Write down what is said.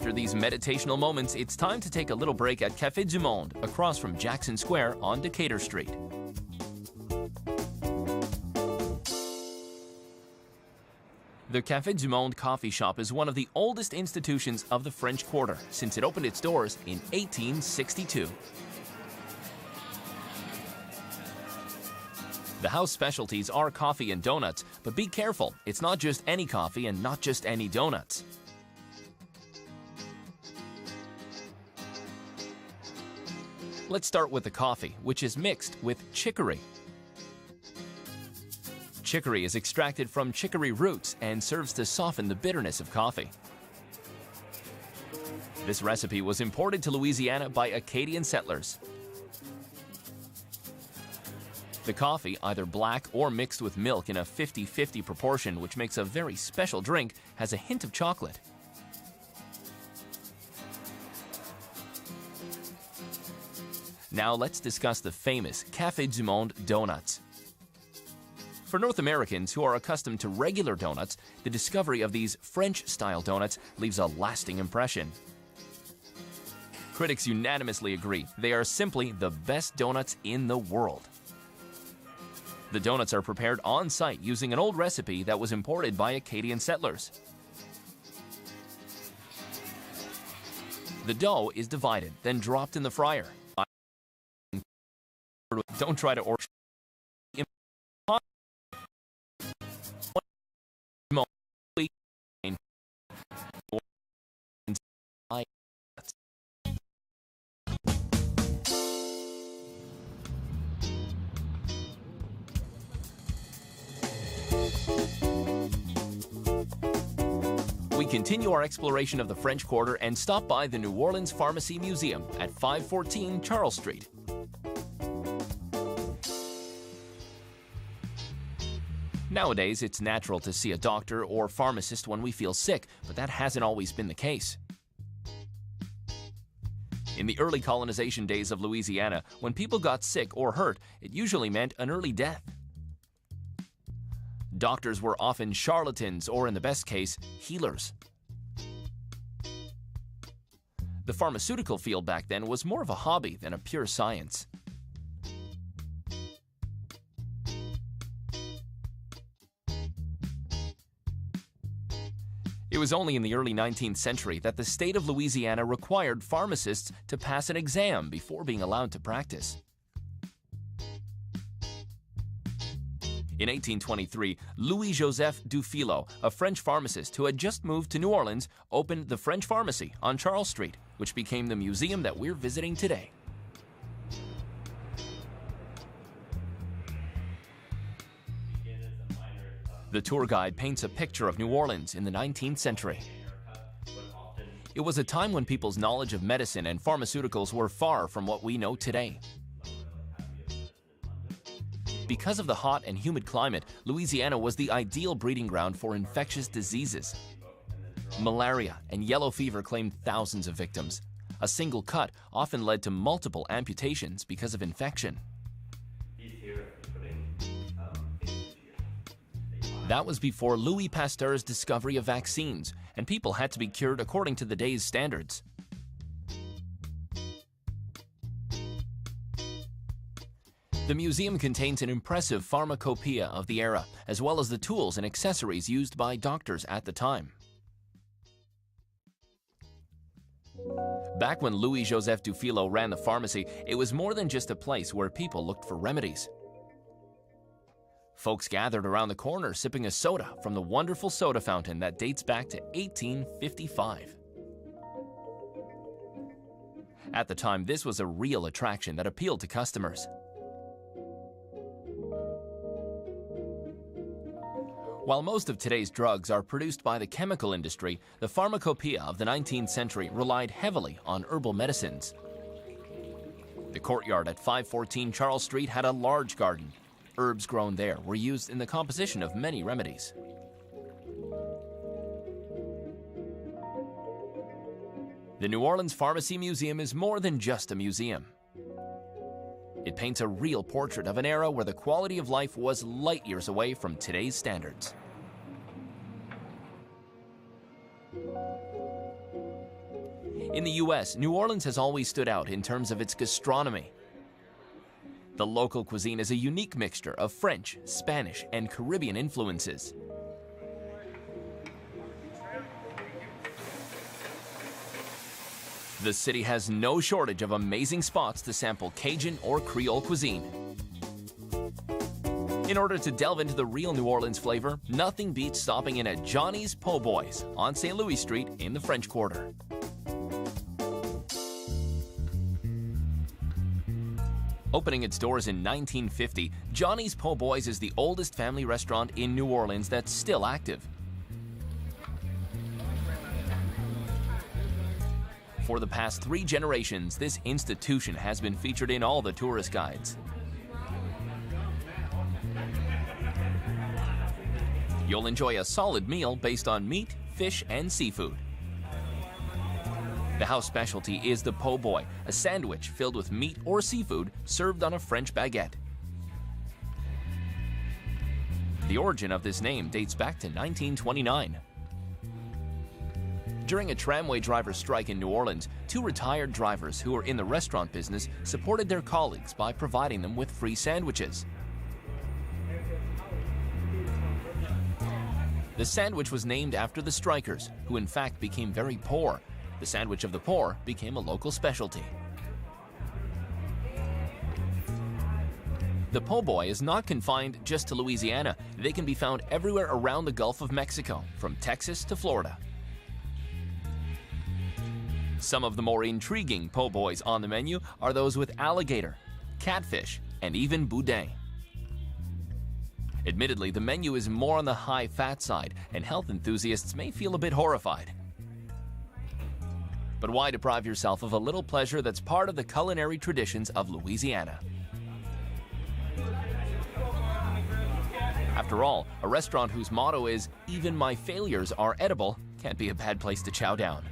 After these meditational moments, it's time to take a little break at Café du Monde, across from Jackson Square on Decatur Street. The Café du Monde coffee shop is one of the oldest institutions of the French Quarter, since it opened its doors in 1862. The house specialties are coffee and donuts, but be careful, it's not just any coffee and not just any donuts. Let's start with the coffee, which is mixed with chicory. Chicory is extracted from chicory roots and serves to soften the bitterness of coffee. This recipe was imported to Louisiana by Acadian settlers. The coffee, either black or mixed with milk in a 50-50 proportion, which makes a very special drink, has a hint of chocolate. Now let's discuss the famous Café du Monde donuts. For North Americans who are accustomed to regular donuts, the discovery of these French-style donuts leaves a lasting impression. Critics unanimously agree they are simply the best donuts in the world. The donuts are prepared on-site using an old recipe that was imported by Acadian settlers. The dough is divided, then dropped in the fryer. Don't try to order. We continue our exploration of the French Quarter and stop by the New Orleans Pharmacy Museum at 514 Charles Street. Nowadays, it's natural to see a doctor or pharmacist when we feel sick, but that hasn't always been the case. In the early colonization days of Louisiana, when people got sick or hurt, it usually meant an early death. Doctors were often charlatans or, in the best case, healers. The pharmaceutical field back then was more of a hobby than a pure science. It was only in the early 19th century that the state of Louisiana required pharmacists to pass an exam before being allowed to practice. In 1823, Louis-Joseph Dufilo, a French pharmacist who had just moved to New Orleans, opened the French Pharmacy on Charles Street, which became the museum that we're visiting today. The tour guide paints a picture of New Orleans in the 19th century. It was a time when people's knowledge of medicine and pharmaceuticals were far from what we know today. Because of the hot and humid climate, Louisiana was the ideal breeding ground for infectious diseases. Malaria and yellow fever claimed thousands of victims. A single cut often led to multiple amputations because of infection. That was before Louis Pasteur's discovery of vaccines, and people had to be cured according to the day's standards. The museum contains an impressive pharmacopoeia of the era, as well as the tools and accessories used by doctors at the time. Back when Louis-Joseph Dufilo ran the pharmacy, it was more than just a place where people looked for remedies. Folks gathered around the corner sipping a soda from the wonderful soda fountain that dates back to 1855. At the time, this was a real attraction that appealed to customers. While most of today's drugs are produced by the chemical industry, the pharmacopoeia of the 19th century relied heavily on herbal medicines. The courtyard at 514 Charles Street had a large garden. Herbs grown there were used in the composition of many remedies. The New Orleans Pharmacy Museum is more than just a museum. It paints a real portrait of an era where the quality of life was light years away from today's standards. In the U.S., New Orleans has always stood out in terms of its gastronomy. The local cuisine is a unique mixture of French, Spanish, and Caribbean influences. The city has no shortage of amazing spots to sample Cajun or Creole cuisine. In order to delve into the real New Orleans flavor, nothing beats stopping in at Johnny's Po' Boys on St. Louis Street in the French Quarter. Opening its doors in 1950, Johnny's Po' Boys is the oldest family restaurant in New Orleans that's still active. For the past 3 generations, this institution has been featured in all the tourist guides. You'll enjoy a solid meal based on meat, fish, and seafood. The house specialty is the po' boy, a sandwich filled with meat or seafood served on a French baguette. The origin of this name dates back to 1929. During a tramway driver strike in New Orleans, 2 retired drivers who were in the restaurant business supported their colleagues by providing them with free sandwiches. The sandwich was named after the strikers, who in fact became very poor. The sandwich of the poor became a local specialty. The po' boy is not confined just to Louisiana. They can be found everywhere around the Gulf of Mexico, from Texas to Florida. Some of the more intriguing po' boys on the menu are those with alligator, catfish, and even boudin. Admittedly, the menu is more on the high-fat side, and health enthusiasts may feel a bit horrified. But why deprive yourself of a little pleasure that's part of the culinary traditions of Louisiana? After all, a restaurant whose motto is, "Even my failures are edible," can't be a bad place to chow down.